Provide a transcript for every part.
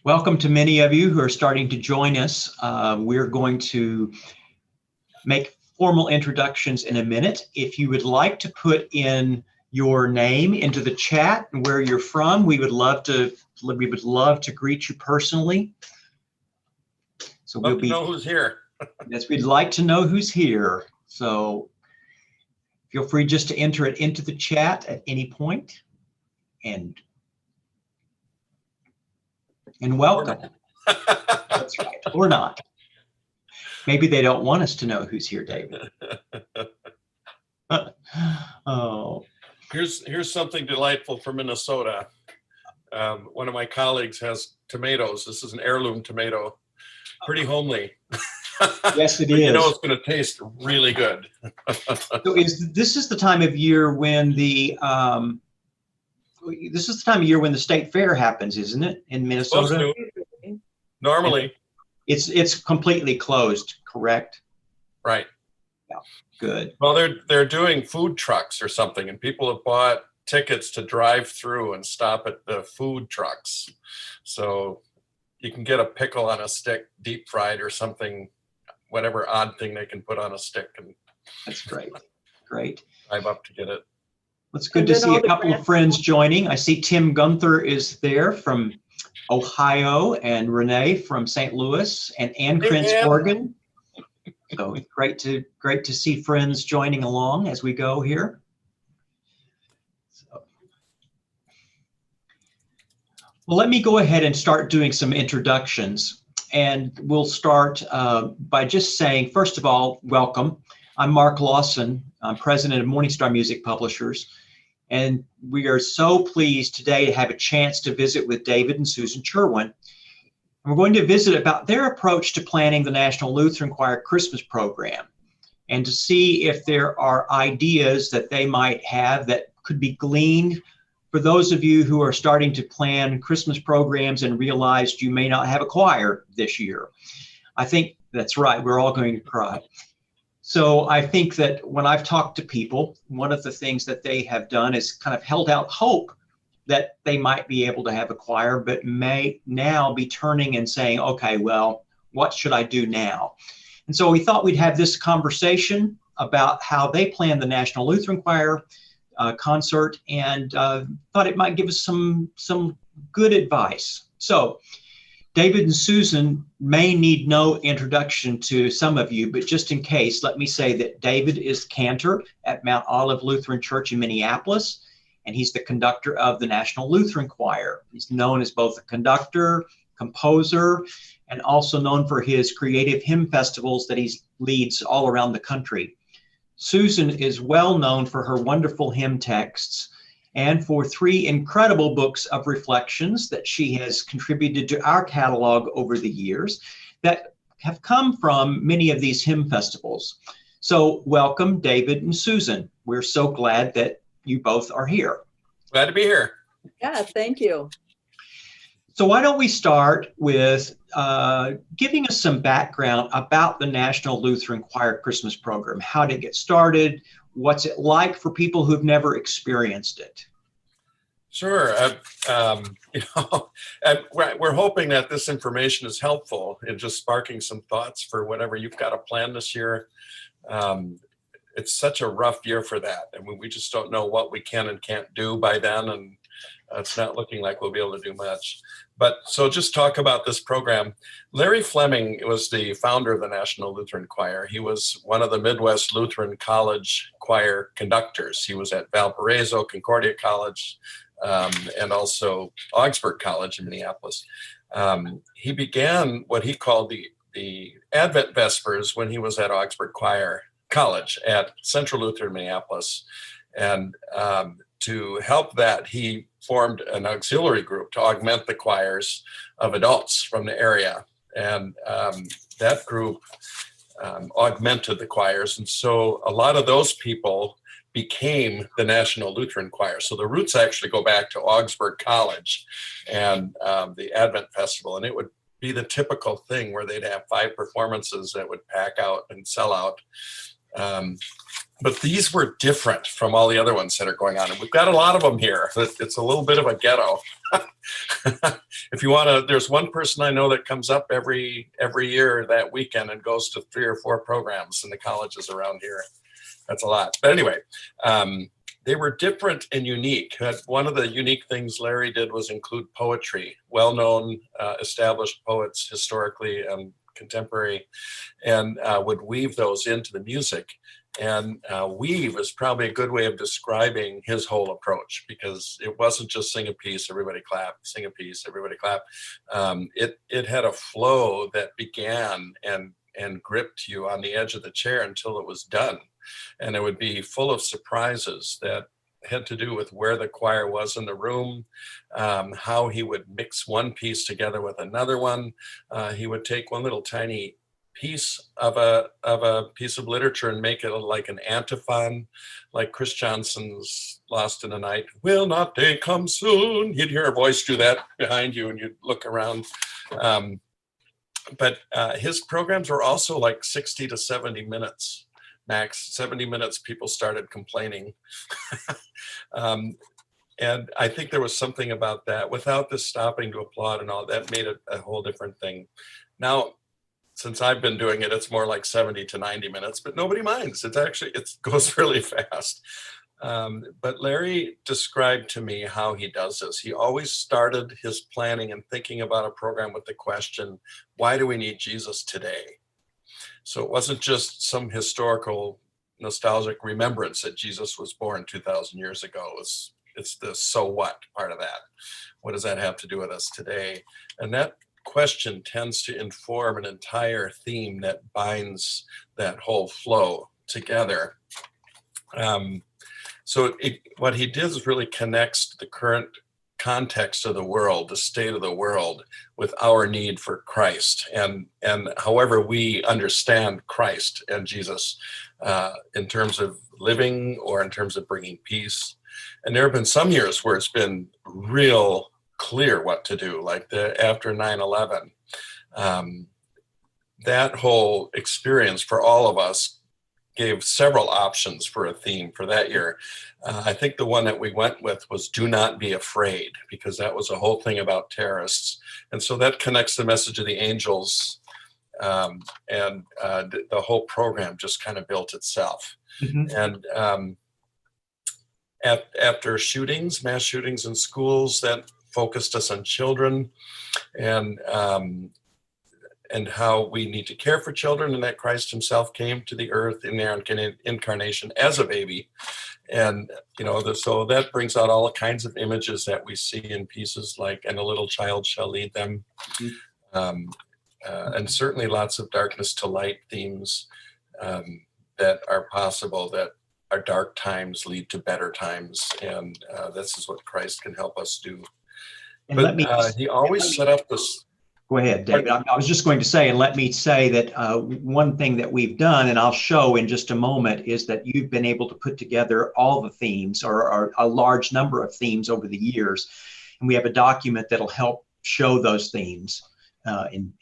Welcome to many of you who are starting to join us. We're going to make formal introductions in a minute. If you would like to put in your name into the chat and where you're from, we would love to greet you personally. So we'll know who's here. Yes, we'd like to know who's here. So feel free just to enter it into the chat at any point, and welcome. That's right, or not. Maybe they don't want us to know who's here, David. Oh. Here's something delightful from Minnesota. One of my colleagues has tomatoes. This is an heirloom tomato. Pretty homely. Yes, it is. You know it's going to taste really good. So this is the time of year when the state fair happens, isn't it, in Minnesota? Normally. It's completely closed, correct? Right. Yeah. Good. Well, they're doing food trucks or something, and people have bought tickets to drive through and stop at the food trucks. So you can get a pickle on a stick, deep fried or something, whatever odd thing they can put on a stick. And that's great. Great. Drive up to get it. It's good to see a couple of friends joining. I see Tim Gunther is there from Ohio, and Renee from St. Louis, and Ann Krentz, Oregon. So great to see friends joining along as we go here. Well, let me go ahead and start doing some introductions. And we'll start by just saying, first of all, welcome. I'm Mark Lawson. I'm president of Morningstar Music Publishers. And we are so pleased today to have a chance to visit with David and Susan Cherwien. And we're going to visit about their approach to planning the National Lutheran Choir Christmas program, and to see if there are ideas that they might have that could be gleaned for those of you who are starting to plan Christmas programs and realized you may not have a choir this year. I think that's right. We're all going to cry. So I think that when I've talked to people, one of the things that they have done is kind of held out hope that they might be able to have a choir, but may now be turning and saying, okay, well, what should I do now? And so we thought we'd have this conversation about how they plan the National Lutheran Choir concert, and thought it might give us some good advice. So David and Susan may need no introduction to some of you, but just in case, let me say that David is cantor at Mount Olive Lutheran Church in Minneapolis, and he's the conductor of the National Lutheran Choir. He's known as both a conductor, composer, and also known for his creative hymn festivals that he leads all around the country. Susan is well known for her wonderful hymn texts and for 3 incredible books of reflections that she has contributed to our catalog over the years that have come from many of these hymn festivals. So welcome, David and Susan. We're so glad that you both are here. Glad to be here. Yeah, thank you. So why don't we start with giving us some background about the National Lutheran Choir Christmas program, how did it get started, what's it like for people who've never experienced it? Sure. We're hoping that this information is helpful in just sparking some thoughts for whatever you've got a plan this year. It's such a rough year for that. I mean, we just don't know what we can and can't do by then, and it's not looking like we'll be able to do much. But so just talk about this program. Larry Fleming was the founder of the National Lutheran Choir. He was one of the Midwest Lutheran College choir conductors. He was at Valparaiso, Concordia College, and also Augsburg College in Minneapolis. He began what he called the Advent Vespers when he was at Augsburg College at Central Lutheran Minneapolis. And to help that, he formed an auxiliary group to augment the choirs of adults from the area. And that group augmented the choirs. And so a lot of those people became the National Lutheran Choir. So the roots actually go back to Augsburg College and the Advent Festival. And it would be the typical thing where they'd have 5 performances that would pack out and sell out. But these were different from all the other ones that are going on. And we've got a lot of them here. It's a little bit of a ghetto. If you want to, there's one person I know that comes up every year that weekend and goes to 3 or 4 programs in the colleges around here. That's a lot. But anyway, they were different and unique. One of the unique things Larry did was include poetry, well-known established poets historically and contemporary, and would weave those into the music. And weave is probably a good way of describing his whole approach, because it wasn't just sing a piece, everybody clap, sing a piece, everybody clap. It had a flow that began and gripped you on the edge of the chair until it was done. And it would be full of surprises that had to do with where the choir was in the room, how he would mix one piece together with another one. He would take one little tiny piece of a piece of literature and make it like an antiphon, like Chris Johnson's Lost in the Night. Will not day come soon? You'd hear a voice do that behind you and you'd look around. But his programs were also like 60 to 70 minutes. Max. 70 minutes, people started complaining. And I think there was something about that, without the stopping to applaud and all, that made it a whole different thing. Now, since I've been doing it, it's more like 70 to 90 minutes, but nobody minds. It goes really fast. But Larry described to me how he does this. He always started his planning and thinking about a program with the question, why do we need Jesus today? So it wasn't just some historical nostalgic remembrance that Jesus was born 2,000 years ago. It's the so what part of that. What does that have to do with us today? And that question tends to inform an entire theme that binds that whole flow together. What he did is really connects the current context of the world, the state of the world, with our need for Christ, and however we understand Christ and Jesus in terms of living or in terms of bringing peace. And there have been some years where it's been real clear what to do, like after 9/11. That whole experience for all of us gave several options for a theme for that year. I think the one that we went with was "Do Not Be Afraid," because that was a whole thing about terrorists. And so that connects the message of the angels, and the whole program just kind of built itself. Mm-hmm. And after mass shootings in schools, that focused us on children and how we need to care for children, and that Christ himself came to the earth in their incarnation as a baby. And, so that brings out all kinds of images that we see in pieces like, "And a little child shall lead them." Mm-hmm. And certainly lots of darkness to light themes that are possible, that our dark times lead to better times. And this is what Christ can help us do. And but he always set up this. Go ahead, David. I was just going to say, and let me say that one thing that we've done, and I'll show in just a moment, is that you've been able to put together all the themes, or a large number of themes over the years. And we have a document that'll help show those themes. And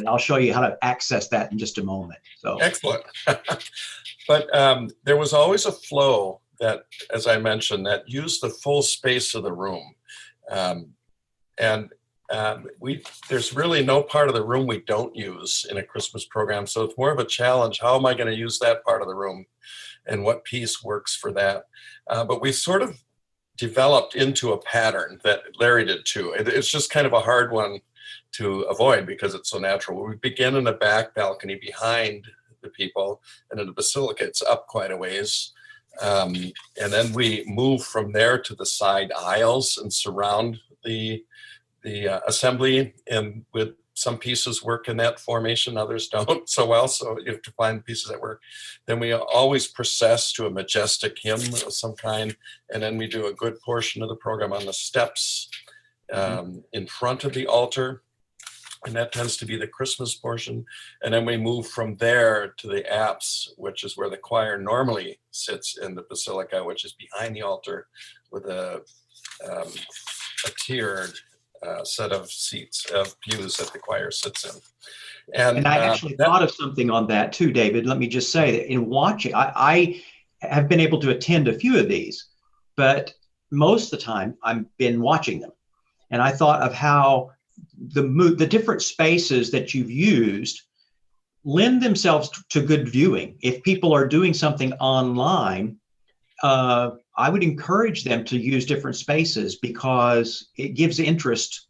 I'll show you how to access that in just a moment. So excellent. But there was always a flow that, as I mentioned, that used the full space of the room. There's really no part of the room we don't use in a Christmas program. So it's more of a challenge. How am I going to use that part of the room, and what piece works for that? But we sort of developed into a pattern that Larry did too. It's just kind of a hard one to avoid because it's so natural. We begin in the back balcony behind the people, and in the basilica, it's up quite a ways. And then we move from there to the side aisles and surround the assembly, and with some pieces work in that formation, others don't so well, so you have to find pieces that work. Then we always process to a majestic hymn of some kind, and then we do a good portion of the program on the steps in front of the altar, and that tends to be the Christmas portion. And then we move from there to the apse, which is where the choir normally sits in the basilica, which is behind the altar with a tiered set of seats, of pews that the choir sits in. And I actually thought of something on that too, David. Let me just say that in watching, I have been able to attend a few of these, but most of the time I've been watching them. And I thought of how the different spaces that you've used lend themselves to good viewing. If people are doing something online, I would encourage them to use different spaces because it gives interest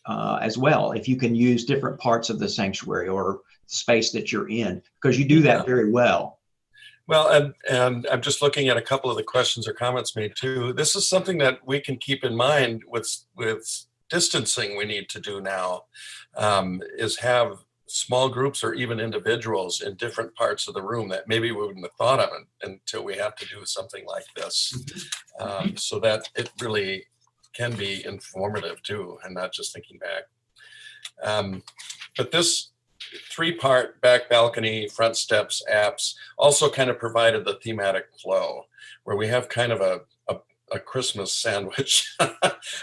as well. If you can use different parts of the sanctuary or the space that you're in, because you do that very well. Well, and I'm just looking at a couple of the questions or comments made too. This is something that we can keep in mind with distancing we need to do now, is have small groups or even individuals in different parts of the room that maybe we wouldn't have thought of until we have to do something like this, so that it really can be informative too, and not just thinking back. But this 3-part back balcony, front steps, apse also kind of provided the thematic flow, where we have kind of a Christmas sandwich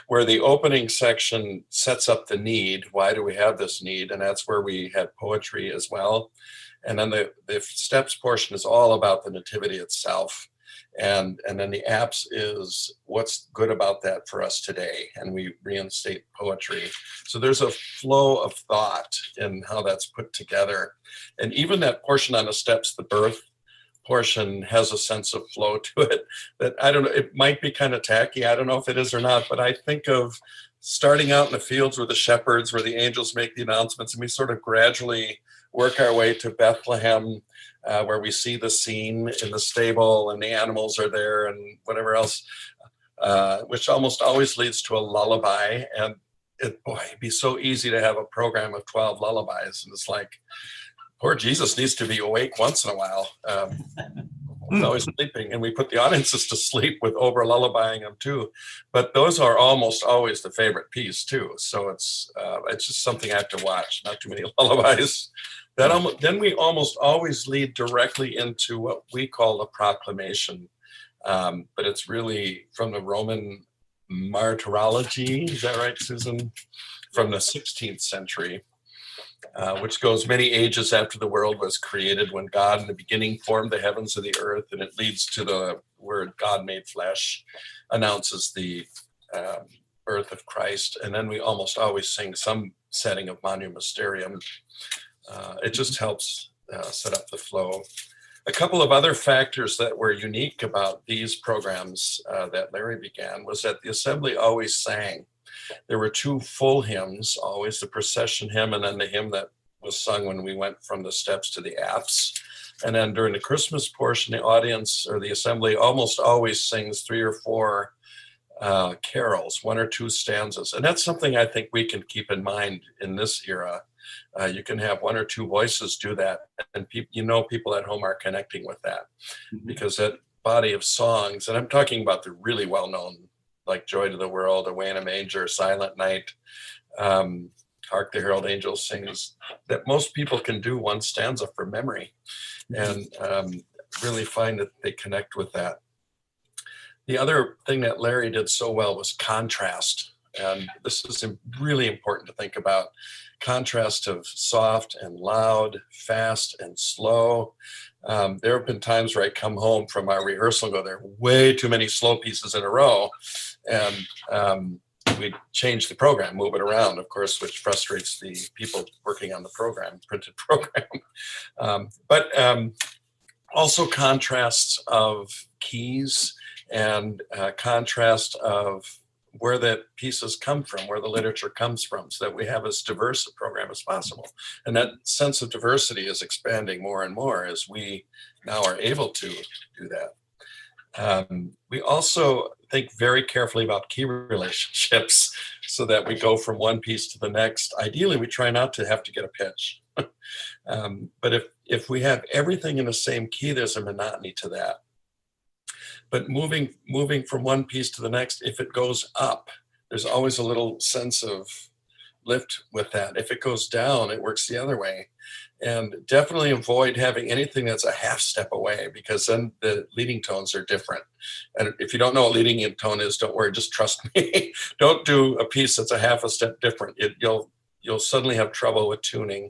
where the opening section sets up the need. Why do we have this need? And that's where we had poetry as well. And then the steps portion is all about the nativity itself. And then the apse is what's good about that for us today. And we reinstate poetry. So there's a flow of thought in how that's put together. And even that portion on the steps, the birth portion, has a sense of flow to it that, I don't know, it might be kind of tacky. I don't know if it is or not, but I think of starting out in the fields with the shepherds, where the angels make the announcements, and we sort of gradually work our way to Bethlehem, where we see the scene in the stable and the animals are there and whatever else, which almost always leads to a lullaby. And it'd be so easy to have a program of 12 lullabies. And it's like, poor Jesus needs to be awake once in a while. He's always sleeping, and we put the audiences to sleep with over lullabying them too. But those are almost always the favorite piece too. So it's just something I have to watch. Not too many lullabies. Then we almost always lead directly into what we call the proclamation, but it's really from the Roman martyrology. Is that right, Susan? From the 16th century. Which goes many ages after the world was created, when God in the beginning formed the heavens and the earth, and it leads to the word God made flesh, announces the birth of Christ. And then we almost always sing some setting of Manual Mysterium. It just helps set up the flow. A couple of other factors that were unique about these programs that Larry began was that the assembly always sang. There were 2 full hymns, always the procession hymn and then the hymn that was sung when we went from the steps to the apse. And then during the Christmas portion, the audience or the assembly almost always sings 3 or 4 carols, 1 or 2 stanzas. And that's something I think we can keep in mind in this era. You can have 1 or 2 voices do that, and people at home are connecting with that, because that body of songs, and I'm talking about the really well-known, like Joy to the World, Away in a Manger, Silent Night, Hark the Herald Angels Sings, that most people can do 1 stanza from memory, and really find that they connect with that. The other thing that Larry did so well was contrast. And this is really important to think about. Contrast of soft and loud, fast and slow. There have been times where I come home from our rehearsal and go, there are way too many slow pieces in a row. And we change the program, move it around, of course, which frustrates the people working on the program, printed program. But also contrasts of keys and contrast of where the pieces come from, where the literature comes from, so that we have as diverse a program as possible. And that sense of diversity is expanding more and more as we now are able to do that. We also think very carefully about key relationships so that we go from one piece to the next. Ideally, we try not to have to get a pitch. But if we have everything in the same key, there's a monotony to that. But moving from one piece to the next, if it goes up, there's always a little sense of lift with that. If it goes down, it works the other way. And definitely avoid having anything that's a half step away, because then the leading tones are different. And if you don't know what leading tone is, don't worry, just trust me. Don't do a piece that's a half a step different. You'll suddenly have trouble with tuning.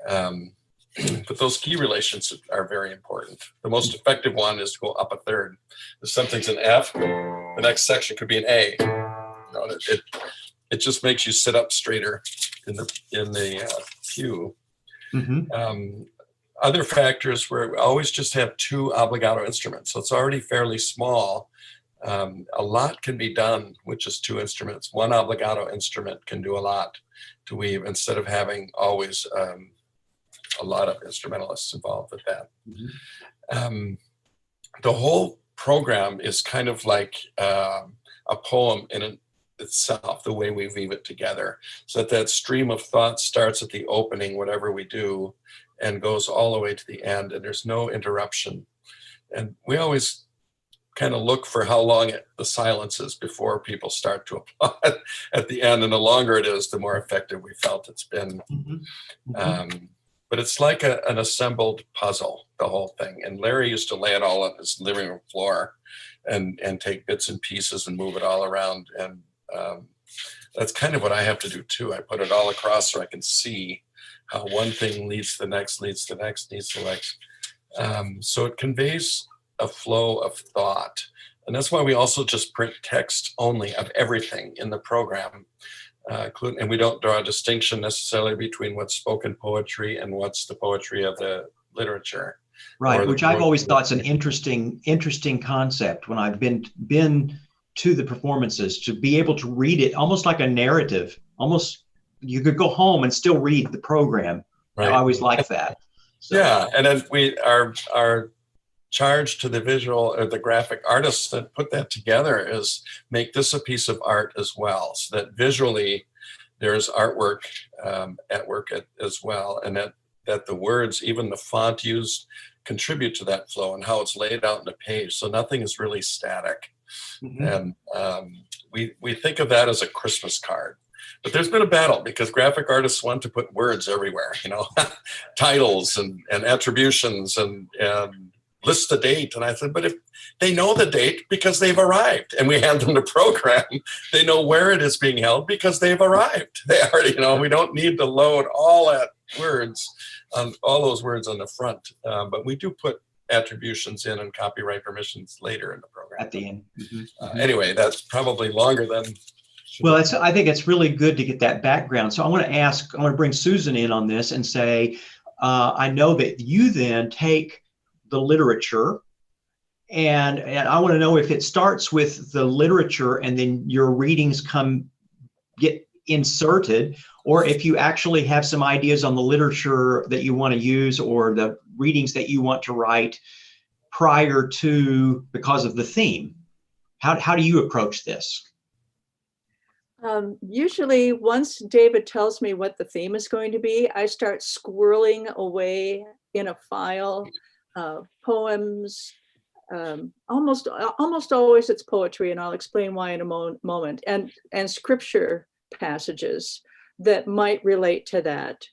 But those key relations are very important. The most effective one is to go up a third. If something's an F, the next section could be an A. It just makes you sit up straighter in the pew. Mm-hmm. Other factors where we always just have two obligato instruments, so it's already fairly small. A lot can be done with just two instruments. One obligato instrument can do a lot to weave, instead of having always a lot of instrumentalists involved with that. Mm-hmm. The whole program is kind of like a poem in itself, the way we weave it together, so that stream of thought starts at the opening, whatever we do, and goes all the way to the end, and there's no interruption. And we always kind of look for how long the silence is before people start to applaud at the end, and the longer it is, the more effective we felt it's been. Mm-hmm. Mm-hmm. But it's like an assembled puzzle, the whole thing. And Larry used to lay it all on his living room floor and take bits and pieces and move it all around. And that's kind of what I have to do too. I put it all across so I can see how one thing leads to the next, leads to the next, leads to the next. So it conveys a flow of thought. And that's why we also just print text only of everything in the program. And we don't draw a distinction necessarily between what's spoken poetry and what's the poetry of the literature. Right, which I've always thought is an interesting concept when I've been to the performances, to be able to read it almost like a narrative. Almost you could go home and still read the program. Right. I always like that. So. Yeah, and then we are charge to the visual or the graphic artists that put that together is make this a piece of art as well, so that visually there's artwork at work as well, and that the words, even the font used, contribute to that flow and how it's laid out in the page, so nothing is really static. Mm-hmm. And we think of that as a Christmas card. But there's been a battle because graphic artists want to put words everywhere, titles and attributions and list the date. And I said, but if they know the date because they've arrived, and we hand them the program, they know where it is being held because they've arrived. They already, we don't need to load all those words on the front. But we do put attributions in and copyright permissions later in the program. At the end. Mm-hmm. Anyway, that's probably longer than. Well, I think it's really good to get that background. So I want to bring Susan in on this and say, I know that you then take the literature, and I want to know if it starts with the literature and then your readings get inserted, or if you actually have some ideas on the literature that you want to use or the readings that you want to write prior to, because of the theme. How do you approach this? Usually once David tells me what the theme is going to be, I start squirreling away in a file. Poems, almost always it's poetry, and I'll explain why in a moment, and scripture passages that might relate to that.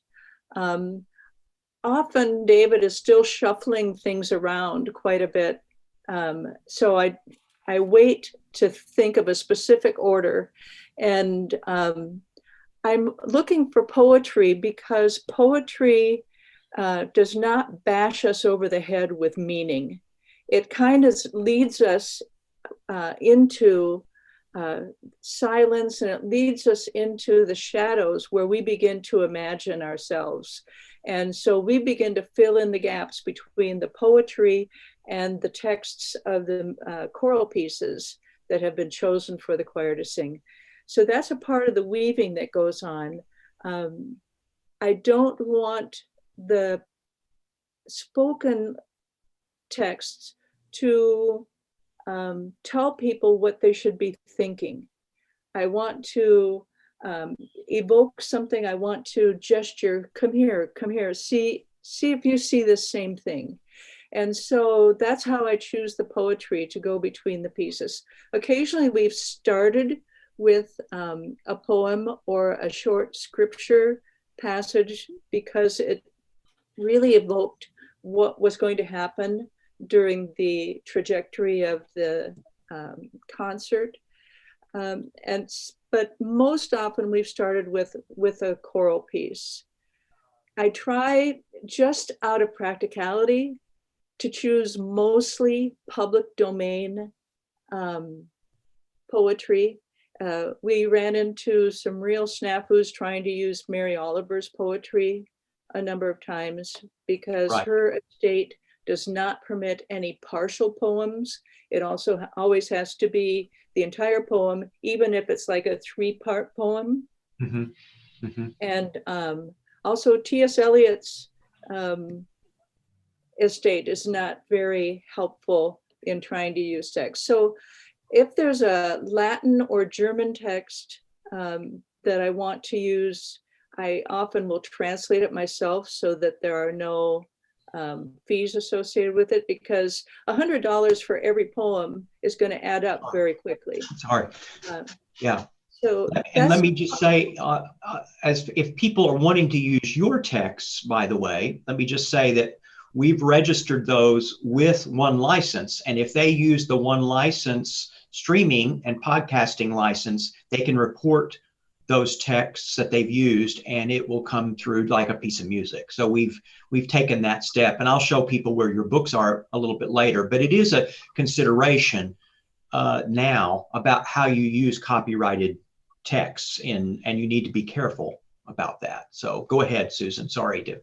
Often David is still shuffling things around quite a bit, so I wait to think of a specific order, and I'm looking for poetry because poetry does not bash us over the head with meaning. It kind of leads us into silence, and it leads us into the shadows where we begin to imagine ourselves. And so we begin to fill in the gaps between the poetry and the texts of the choral pieces that have been chosen for the choir to sing. So that's a part of the weaving that goes on. I don't want the spoken texts to tell people what they should be thinking. I want to evoke something. I want to gesture, come here, see if you see the same thing. And so that's how I choose the poetry to go between the pieces. Occasionally we've started with a poem or a short scripture passage because it really evoked what was going to happen during the trajectory of the concert. But most often we've started with a choral piece. I try, just out of practicality, to choose mostly public domain poetry. We ran into some real snafus trying to use Mary Oliver's poetry a number of times because her estate does not permit any partial poems. It also always has to be the entire poem, even if it's like a 3-part poem. Mm-hmm. Mm-hmm. And also T.S. Eliot's estate is not very helpful in trying to use text. So if there's a Latin or German text that I want to use, I often will translate it myself so that there are no fees associated with it, because $100 for every poem is going to add up very quickly. Sorry. Yeah. So and let me just say, as if people are wanting to use your texts, by the way, let me just say that we've registered those with one license. And if they use the one license streaming and podcasting license, they can report those texts that they've used and it will come through like a piece of music. So we've taken that step, and I'll show people where your books are a little bit later, but it is a consideration now about how you use copyrighted texts, and you need to be careful about that. So go ahead, Susan. Sorry to.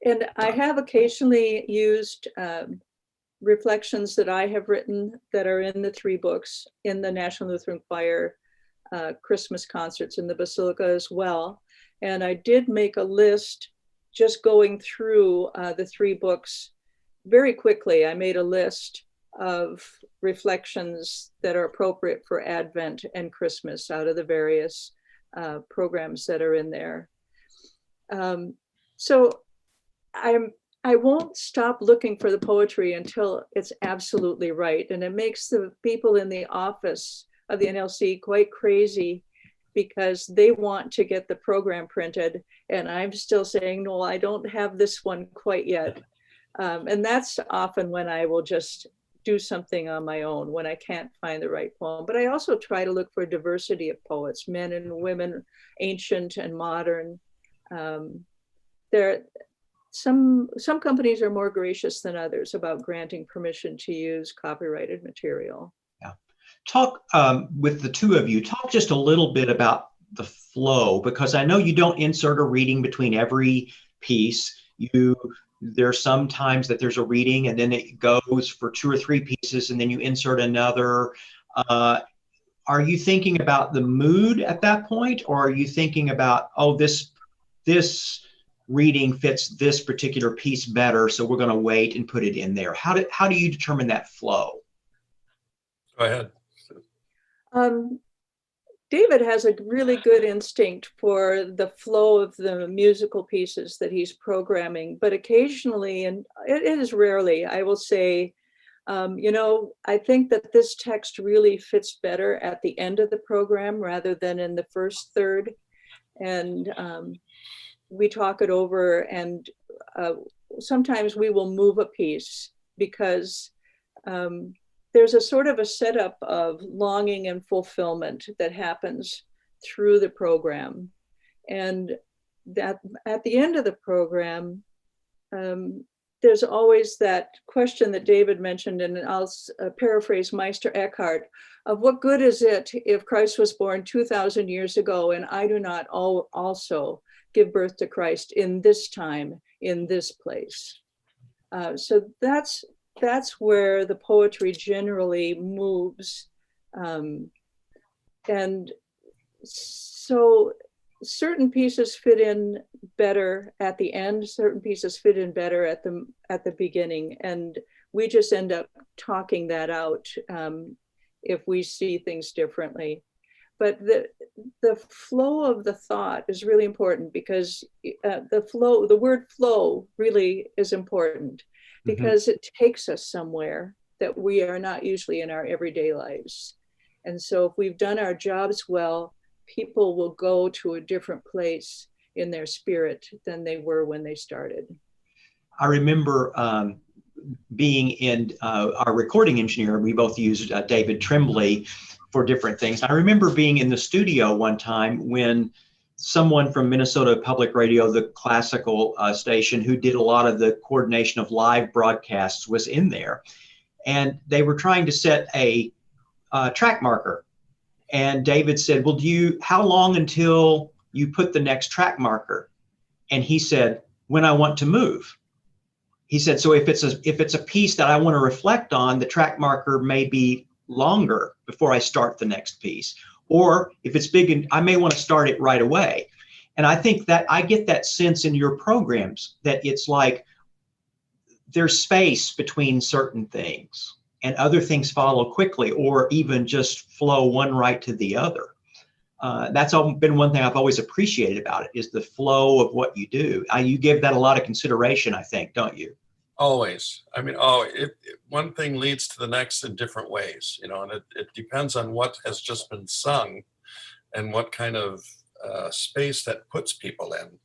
And I have occasionally used reflections that I have written that are in the 3 books in the National Lutheran Choir Christmas concerts in the Basilica as well. And I did make a list just going through the 3 books very quickly. I made a list of reflections that are appropriate for Advent and Christmas out of the various programs that are in there. So I won't stop looking for the poetry until it's absolutely right. And it makes the people in the office of the NLC quite crazy because they want to get the program printed. And I'm still saying, no, I don't have this one quite yet. And that's often when I will just do something on my own when I can't find the right poem. But I also try to look for diversity of poets, men and women, ancient and modern. Some companies are more gracious than others about granting permission to use copyrighted material. Yeah. Talk with the two of you, talk just a little bit about the flow, because I know you don't insert a reading between every piece. There's some times that there's a reading and then it goes for 2 or 3 pieces and then you insert another. Are you thinking about the mood at that point, or are you thinking about, oh, this reading fits this particular piece better, so we're going to wait and put it in there? How do you determine that flow? Go ahead. David has a really good instinct for the flow of the musical pieces that he's programming, but occasionally, and it is rarely, I will say, I think that this text really fits better at the end of the program rather than in the first third. And we talk it over, and sometimes we will move a piece because there's a sort of a setup of longing and fulfillment that happens through the program. And that at the end of the program, there's always that question that David mentioned, and I'll paraphrase Meister Eckhart, of what good is it if Christ was born 2,000 years ago and I do not also give birth to Christ in this time, in this place? So that's where the poetry generally moves. And so certain pieces fit in better at the end, certain pieces fit in better at the beginning. And we just end up talking that out if we see things differently. But the flow of the thought is really important, because the word flow really is important, because it takes us somewhere that we are not usually in our everyday lives. And so if we've done our jobs well, people will go to a different place in their spirit than they were when they started. I remember being in our recording engineer, we both used David Tremblay for different things. I remember being in the studio one time when someone from Minnesota Public Radio, the classical station, who did a lot of the coordination of live broadcasts, was in there. And they were trying to set a track marker. And David said, well, how long until you put the next track marker? And he said, when I want to move. He said, so if it's a piece that I want to reflect on, the track marker may be longer before I start the next piece. Or if it's big, and I may want to start it right away. And I think that I get that sense in your programs that it's like there's space between certain things and other things follow quickly, or even just flow one right to the other. That's been one thing I've always appreciated about it, is the flow of what you do. You give that a lot of consideration, I think, don't you? Always. I mean, one thing leads to the next in different ways, and it depends on what has just been sung and what kind of space that puts people in.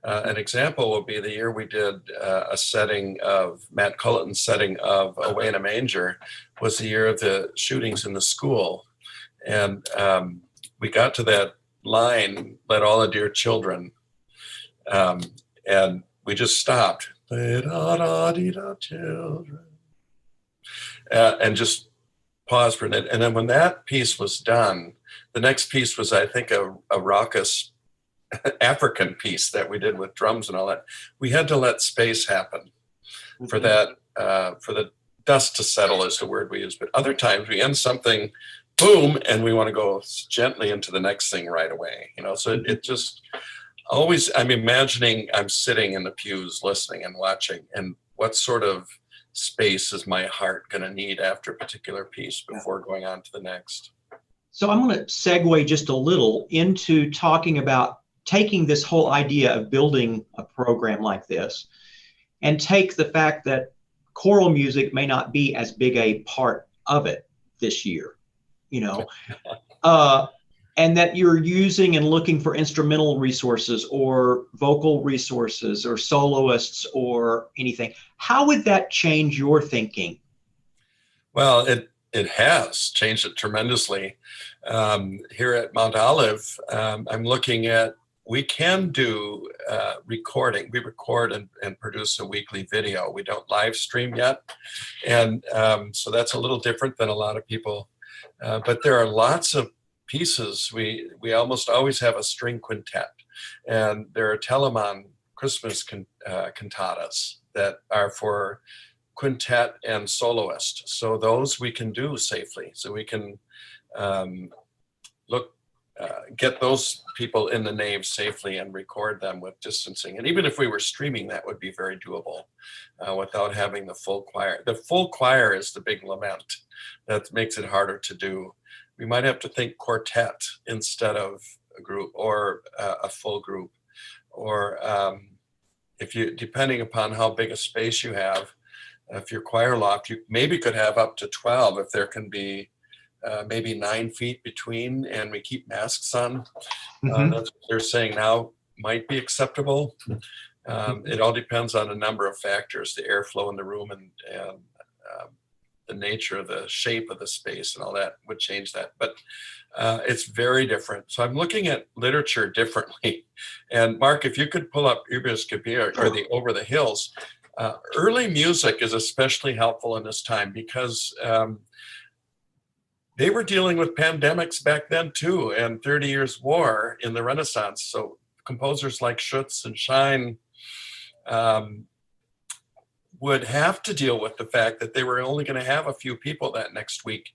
An example would be the year we did a setting of Matt Culleton's setting of Away in a Manger was the year of the shootings in the school. And we got to that line, let all the dear children, and we just stopped. Children. And just paused for a minute. And then when that piece was done, the next piece was, I think, a raucous African piece that we did with drums and all that. We had to let space happen for that, for the dust to settle is the word we use. But other times we end something, boom, and we want to go gently into the next thing right away. So it just always, I'm imagining I'm sitting in the pews listening and watching, and what sort of space is my heart going to need after a particular piece before going on to the next. So I'm going to segue just a little into talking about taking this whole idea of building a program like this and take the fact that choral music may not be as big a part of it this year, and that you're using and looking for instrumental resources or vocal resources or soloists or anything. How would that change your thinking? Well, it has changed it tremendously. Here at Mount Olive, I'm looking at, we can do recording. We record and produce a weekly video. We don't live stream yet. And so that's a little different than a lot of people. But there are lots of pieces. We almost always have a string quintet. And there are Telemann Christmas cantatas that are for quintet and soloist. So those we can do safely. So we can get those people in the nave safely and record them with distancing. And even if we were streaming, that would be very doable without having the full choir. The full choir is the big lament that makes it harder to do. We might have to think quartet instead of a group or a full group. Or depending upon how big a space you have, if your choir loft, you maybe could have up to 12 if there can be maybe 9 feet between, and we keep masks on. That's what they're saying now might be acceptable. It all depends on a number of factors, the airflow in the room and the nature of the shape of the space and all that would change that. But it's very different. So I'm looking at literature differently. And Mark, if you could pull up Ubiscopia or the Over the Hills, early music is especially helpful in this time because they were dealing with pandemics back then too, and 30 Years War in the Renaissance. So composers like Schütz and Schein would have to deal with the fact that they were only going to have a few people that next week.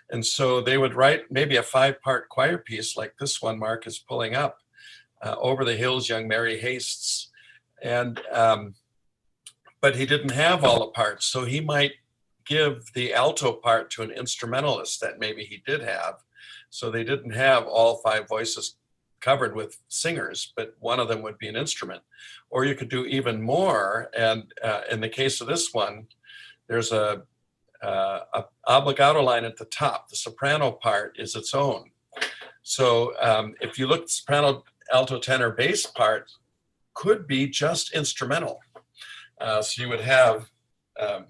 And so they would write maybe a 5-part choir piece like this one Mark is pulling up, Over the Hills, Young Mary Hastes. And but he didn't have all the parts, so he might give the alto part to an instrumentalist that maybe he did have. So they didn't have all 5 voices covered with singers, but one of them would be an instrument. Or you could do even more. And in the case of this one, there's a obligato line at the top. The soprano part is its own. So if you look at soprano, alto, tenor, bass part, could be just instrumental. So you would have, and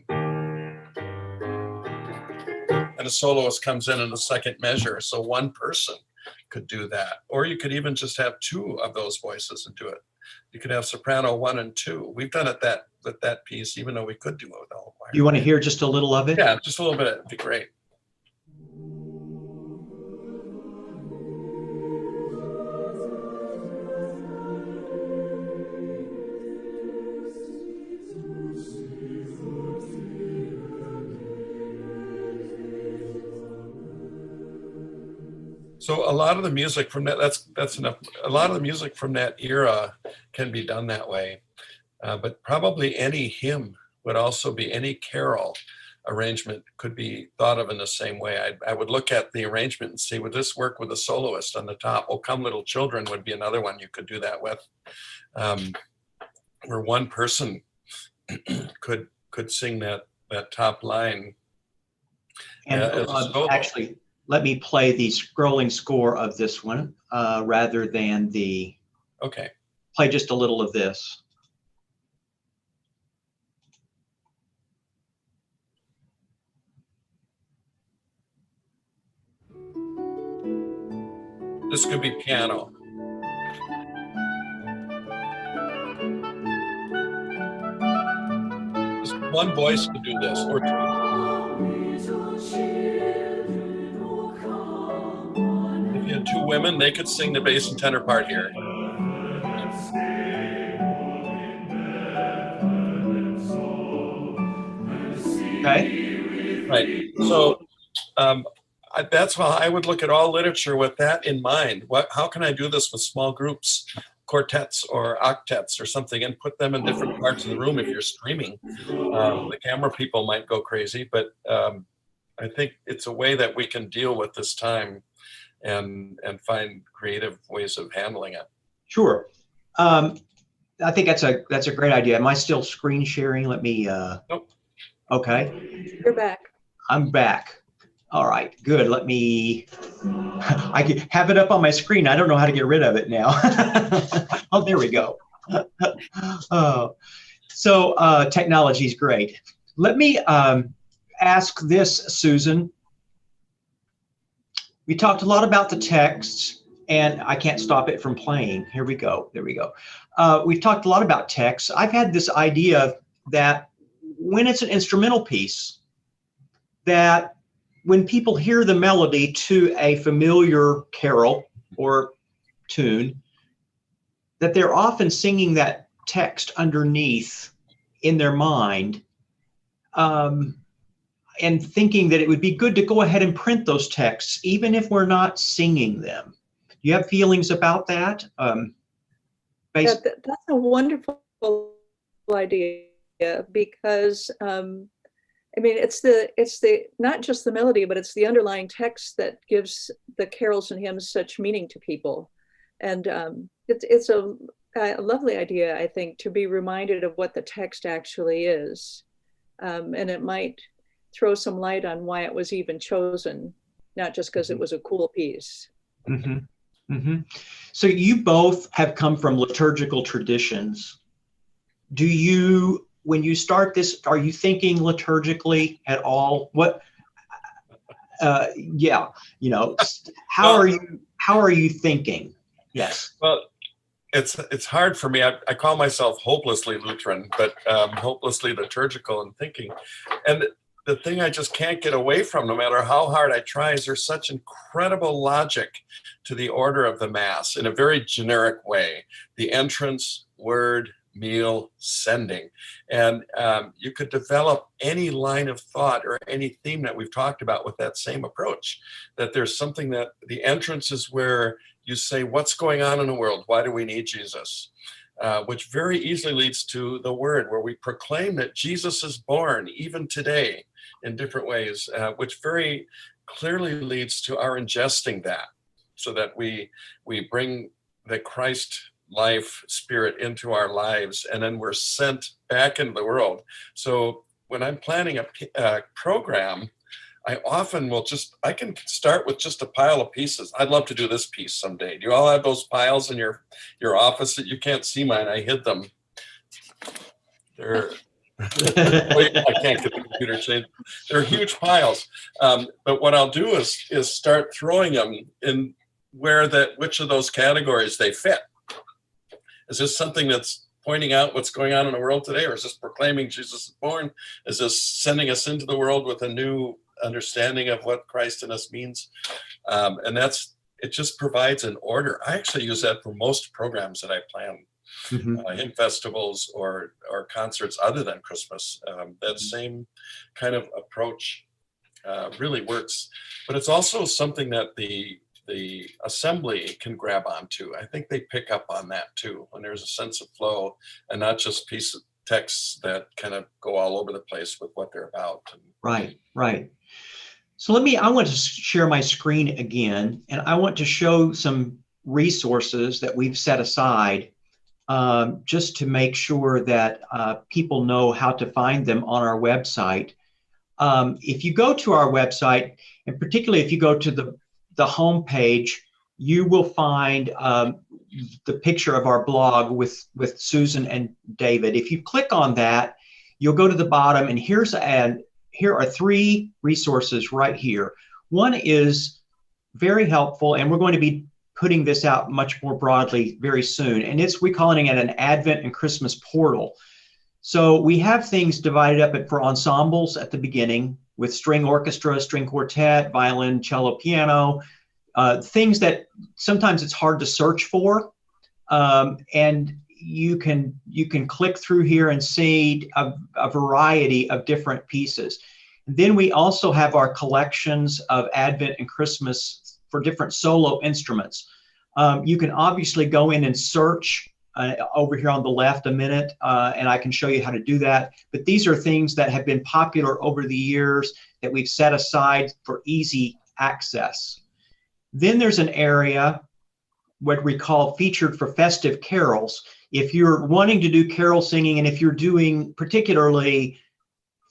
a soloist comes in the second measure. So one person could do that. Or you could even just have two of those voices and do it. You could have soprano 1 and 2. We've done it with that piece, even though we could do it with the whole choir. You want to hear just a little of it? Yeah, just a little bit. It'd be great. So a lot of the music from that's enough. A lot of the music from that era can be done that way, but probably any hymn would also be, any carol arrangement could be thought of in the same way. I would look at the arrangement and see, would this work with a soloist on the top? "Oh, Come Little Children" would be another one you could do that with, where one person could sing that top line. And actually, let me play the scrolling score of this one rather than the. Okay. Play just a little of this. This could be piano. Just one voice could do this, or two. If you had two women, they could sing the bass and tenor part here. Okay. Right. So that's how I would look at all literature with that in mind. How can I do this with small groups, quartets or octets or something, and put them in different parts of the room if you're streaming? The camera people might go crazy, but I think it's a way that we can deal with this time and find creative ways of handling it. Sure. I think that's a great idea. Am I still screen sharing? Let me. Nope. Okay. You're back. I'm back. All right, good. Let me. I can have it up on my screen. I don't know how to get rid of it now. Oh, there we go. So technology is great. Let me ask this, Susan. We talked a lot about the texts, and I can't stop it from playing. Here we go. There we go. We've talked a lot about texts. I've had this idea that when it's an instrumental piece, that when people hear the melody to a familiar carol or tune, that they're often singing that text underneath in their mind, and thinking that it would be good to go ahead and print those texts, even if we're not singing them. Do you have feelings about that? That's a wonderful idea, because I mean, it's the not just the melody, but it's the underlying text that gives the carols and hymns such meaning to people. And it's a lovely idea, I think, to be reminded of what the text actually is. And it might throw some light on why it was even chosen, not just because it was a cool piece. Mm-hmm. Mm-hmm. So you both have come from liturgical traditions. Do you, when you start this, are you thinking liturgically at all? What? Yeah, you know, how are you thinking? Yes. Well, it's hard for me. I call myself hopelessly Lutheran, but hopelessly liturgical in thinking. And the thing I just can't get away from, no matter how hard I try, is there's such incredible logic to the order of the Mass in a very generic way. The entrance, word, meal, sending. And you could develop any line of thought or any theme that we've talked about with that same approach, that there's something that the entrance is where you say, what's going on in the world? Why do we need Jesus? Which very easily leads to the word, where we proclaim that Jesus is born even today in different ways, which very clearly leads to our ingesting that, so that we bring the Christ life spirit into our lives, and then we're sent back into the world. So when I'm planning a program, I often will I can start with just a pile of pieces. I'd love to do this piece someday. Do you all have those piles in your office? That you can't see mine? I hid them. They're I can't get the computer changed. They're huge piles. But what I'll do is start throwing them in which of those categories they fit. Is this something that's pointing out what's going on in the world today, or is this proclaiming Jesus is born? Is this sending us into the world with a new understanding of what Christ in us means? And it just provides an order. I actually use that for most programs that I plan. Hymn festivals or concerts other than Christmas. That same kind of approach really works, but it's also something that the assembly can grab onto. I think they pick up on that too, when there's a sense of flow and not just piece of texts that kind of go all over the place with what they're about. Right. So I want to share my screen again, and I want to show some resources that we've set aside just to make sure that people know how to find them on our website. If you go to our website, and particularly if you go to the home page, you will find the picture of our blog with Susan and David. If you click on that, you'll go to the bottom, and here are 3 resources right here. One is very helpful, and we're going to be putting this out much more broadly very soon. And we're calling it an Advent and Christmas portal. So we have things divided up for ensembles at the beginning with string orchestra, string quartet, violin, cello, piano, things that sometimes it's hard to search for. And you can click through here and see a variety of different pieces. And then we also have our collections of Advent and Christmas for different solo instruments. You can obviously go in and search over here on the left and I can show you how to do that. But these are things that have been popular over the years that we've set aside for easy access. Then there's an area what we call featured for festive carols. If you're wanting to do carol singing, and if you're doing particularly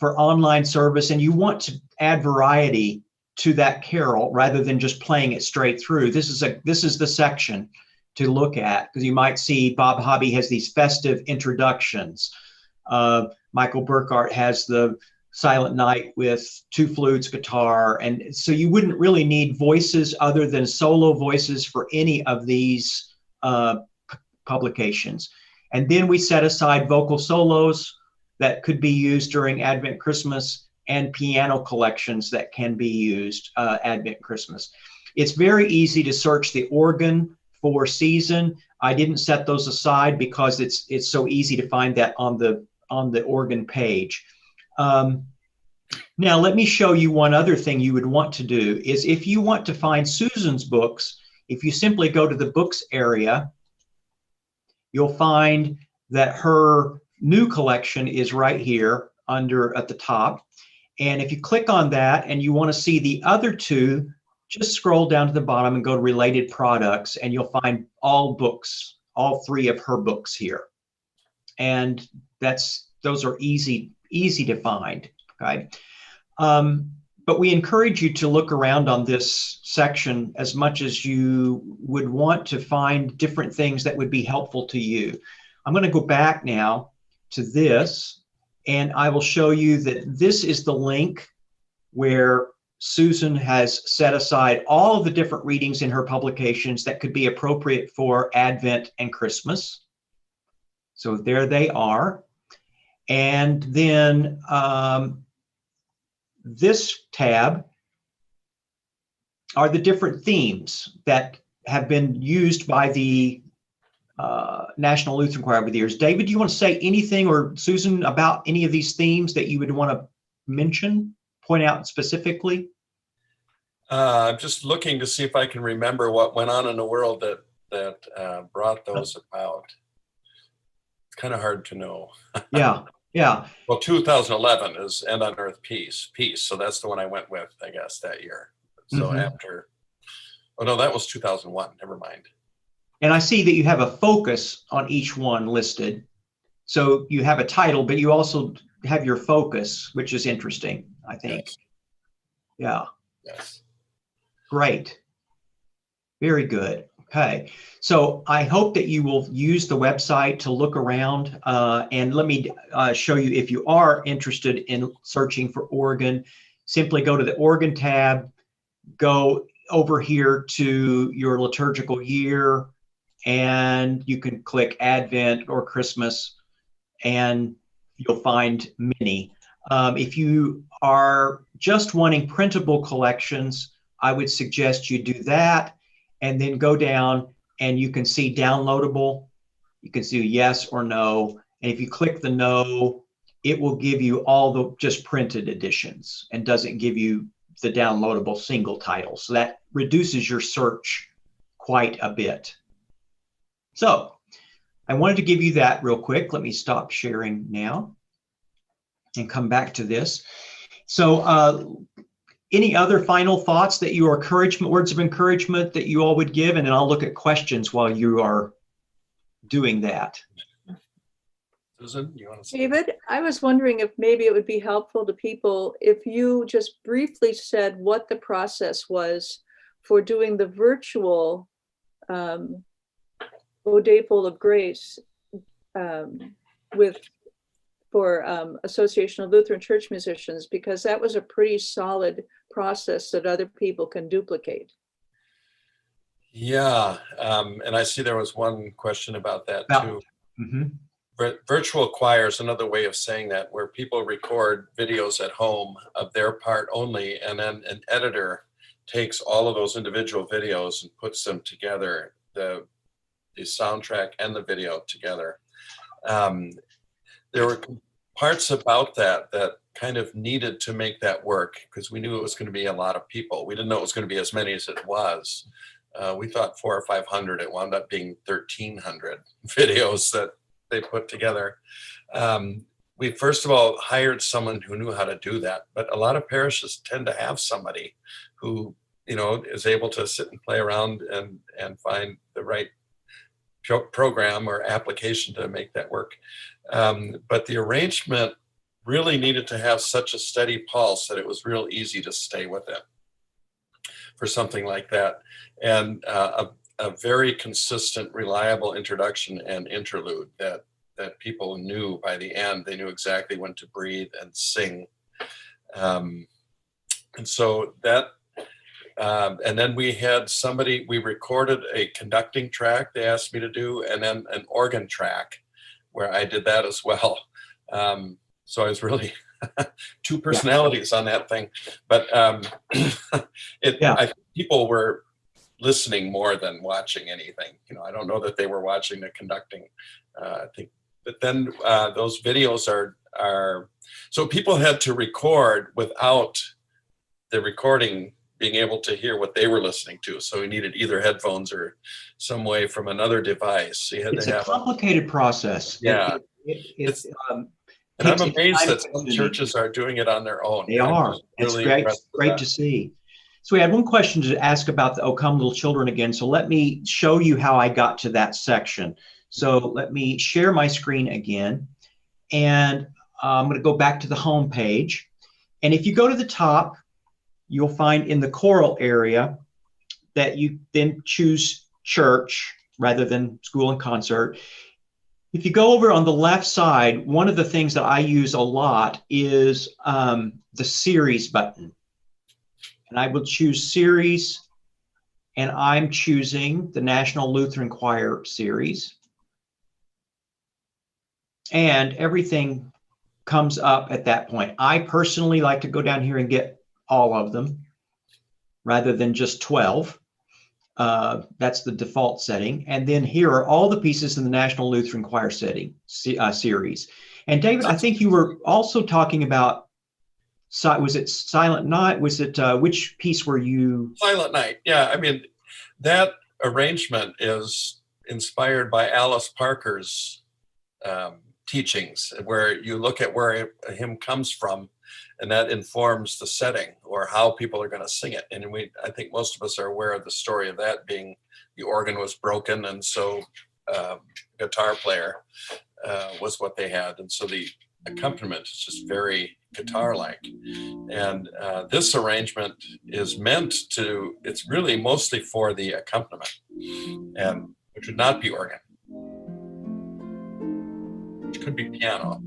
for online service and you want to add variety to that carol rather than just playing it straight through, this is the section to look at, because you might see Bob Hobby has these festive introductions. Michael Burkhart has the Silent Night with 2 flutes, guitar, and so you wouldn't really need voices other than solo voices for any of these publications. And then we set aside vocal solos that could be used during Advent Christmas and piano collections that can be used Advent Christmas. It's very easy to search the organ for season. I didn't set those aside because it's so easy to find that on the organ page. Now let me show you one other thing you would want to do is if you want to find Susan's books, if you simply go to the books area, you'll find that her new collection is right here at the top. And if you click on that and you want to see the other 2, just scroll down to the bottom and go to related products, and you'll find all 3 of her books here. And those are easy to find, okay? But we encourage you to look around on this section as much as you would want to find different things that would be helpful to you. I'm going to go back now to this, and I will show you that this is the link where Susan has set aside all of the different readings in her publications that could be appropriate for Advent and Christmas. So there they are. And then this tab are the different themes that have been used by the National Lutheran Choir over the years. David, do you want to say anything, or Susan, about any of these themes that you would want to mention, point out specifically? I'm just looking to see if I can remember what went on in the world that brought those about. It's kind of hard to know. Yeah. Well, 2011 is End on Earth Peace. So that's the one I went with, I guess, that year. So after, oh no, that was 2001. Never mind. And I see that you have a focus on each one listed. So you have a title, but you also have your focus, which is interesting, I think. Yes. Yeah. Yes. Great. Very good. Okay. So I hope that you will use the website to look around. And let me show you, if you are interested in searching for Oregon, simply go to the Oregon tab, go over here to your liturgical year, and you can click Advent or Christmas, and you'll find many. If you are just wanting printable collections, I would suggest you do that, and then go down and you can see downloadable. You can see yes or no. And if you click the no, it will give you all the just printed editions and doesn't give you the downloadable single title. So that reduces your search quite a bit. So I wanted to give you that real quick. Let me stop sharing now and come back to this. So any other final thoughts that you are words of encouragement that you all would give? And then I'll look at questions while you are doing that. Susan, you want to say? David, I was wondering if maybe it would be helpful to people if you just briefly said what the process was for doing the virtual O Day Full of Grace for Association of Lutheran Church Musicians, because that was a pretty solid process that other people can duplicate. Yeah, and I see there was one question about that too. Mm-hmm. Virtual choir is another way of saying that, where people record videos at home of their part only, and then an editor takes all of those individual videos and puts them together, the soundtrack and the video together. There were parts about that kind of needed to make that work, because we knew it was going to be a lot of people. We didn't know it was going to be as many as it was. We thought 400 or 500. It wound up being 1,300 videos that they put together. We first of all hired someone who knew how to do that, but a lot of parishes tend to have somebody who, you know, is able to sit and play around and find the right program or application to make that work. But the arrangement really needed to have such a steady pulse that it was real easy to stay with it for something like that. And a very consistent, reliable introduction and interlude that people knew by the end. They knew exactly when to breathe and sing. And so that, and then we had somebody, we recorded a conducting track they asked me to do, and then an organ track where I did that as well. So I was really two personalities on that thing. But people were listening more than watching anything. You know, I don't know that they were watching the conducting. I think, but then those videos are so people had to record without the recording being able to hear what they were listening to. So we needed either headphones or some way from another device. So you had It's to a have complicated process. Yeah. And I'm amazed that some consuming. churches are doing it on their own. They are. It's really great to see. So we had one question to ask about the O Come Little Children again. So let me show you how I got to that section. So let me share my screen again. And I'm going to go back to the home page. And if you go to the top, you'll find in the choral area that you then choose church rather than school and concert. If you go over on the left side, one of the things that I use a lot is the series button. And I will choose series, and I'm choosing the National Lutheran Choir series. And everything comes up at that point. I personally like to go down here and get all of them rather than just 12. That's the default setting. And then here are all the pieces in the National Lutheran Choir series. And David, I think you were also talking about, was it Silent Night? Was it, which piece were you? Silent Night. Yeah, I mean, that arrangement is inspired by Alice Parker's teachings, where you look at where a hymn comes from, and that informs the setting or how people are going to sing it. And I think most of us are aware of the story of that being the organ was broken, and so guitar player was what they had. And so the accompaniment is just very guitar-like. And this arrangement is meant to, it's really mostly for the accompaniment, and which would not be organ, which could be piano.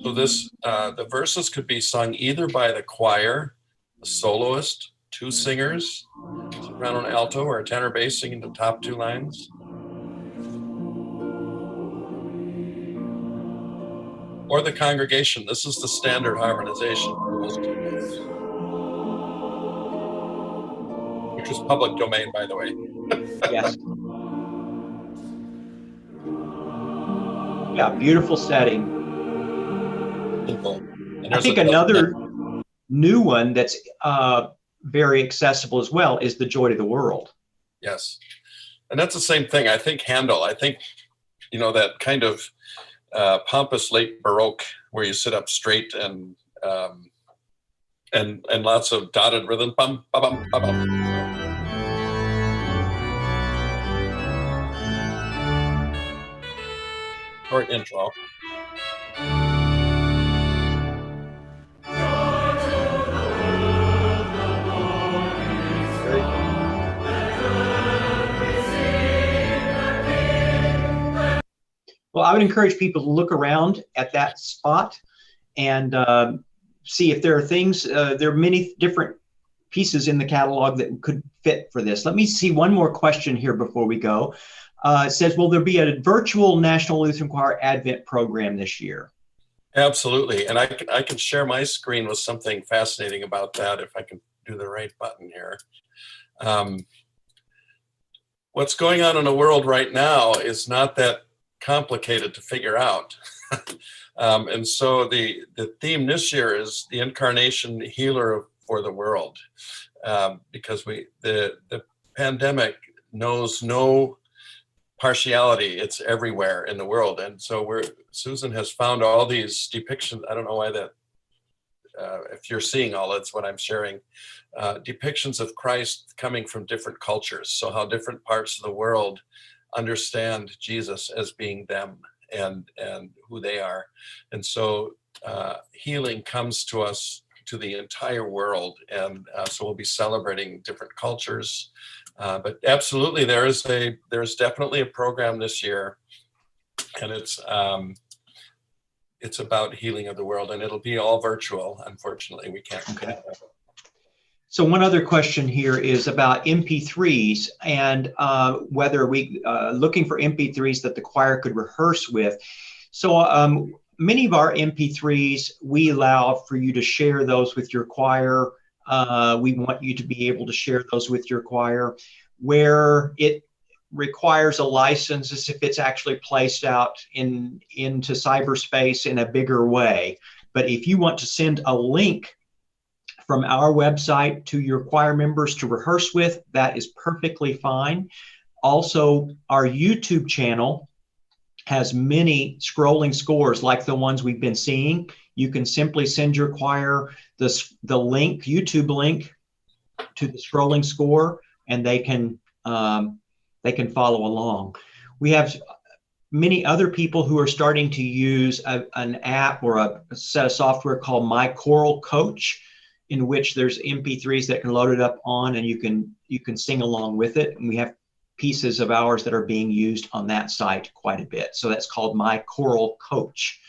So this, the verses could be sung either by the choir, a soloist, two singers, soprano and alto, or a tenor bass singing the top two lines, or the congregation. This is the standard harmonization for most people, which is public domain, by the way. Yes. Yeah, beautiful setting. I think another new one that's very accessible as well is The Joy to the World. Yes. And that's the same thing. I think Handel, you know, that kind of pompous late Baroque where you sit up straight and lots of dotted rhythm. Bum, ba, bum, ba, bum. Short intro. Well, I would encourage people to look around at that spot and see if there are things, there are many different pieces in the catalog that could fit for this. Let me see one more question here before we go. It says, will there be a virtual National Lutheran Choir Advent program this year? Absolutely. And I can share my screen with something fascinating about that if I can do the right button here. What's going on in the world right now is not that complicated to figure out. And so the theme this year is the incarnation healer for the world, because the pandemic knows no partiality. It's everywhere in the world. And so Susan has found all these depictions. I don't know why that, if you're seeing all that's what I'm sharing, depictions of Christ coming from different cultures. So how different parts of the world understand Jesus as being them and who they are. And so healing comes to us, to the entire world. And so we'll be celebrating different cultures. But absolutely, there's definitely a program this year, and it's about healing of the world, and it'll be all virtual. Unfortunately, we can't. Okay. So one other question here is about MP3s and whether we looking for MP3s that the choir could rehearse with. So many of our MP3s, we allow for you to share those with your choir. We want you to be able to share those with your choir. Where it requires a license is if it's actually placed out into cyberspace in a bigger way. But if you want to send a link from our website to your choir members to rehearse with, that is perfectly fine. Also, our YouTube channel has many scrolling scores like the ones we've been seeing. You can simply send your choir the link, YouTube link, to the scrolling score, and they can follow along. We have many other people who are starting to use an app or a set of software called My Choral Coach, in which there's MP3s that can load it up on, and you can sing along with it. And we have pieces of ours that are being used on that site quite a bit. So that's called My Choral Coach.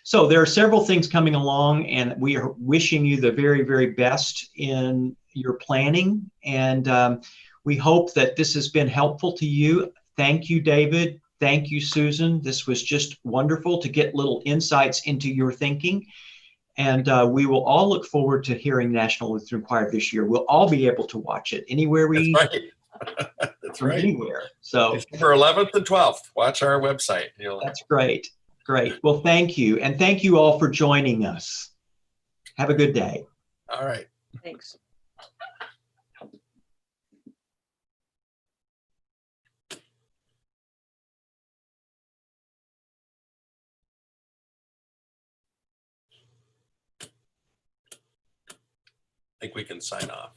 So there are several things coming along, and we are wishing you the very, very best in your planning. And we hope that this has been helpful to you. Thank you, David. Thank you, Susan. This was just wonderful to get little insights into your thinking. And we will all look forward to hearing National Lutheran Choir this year. We'll all be able to watch it anywhere we. That's right. That's right. Anywhere. So December 11th and 12th. Watch our website. That's great. Great. Well, thank you. And thank you all for joining us. Have a good day. All right. Thanks. I think we can sign off.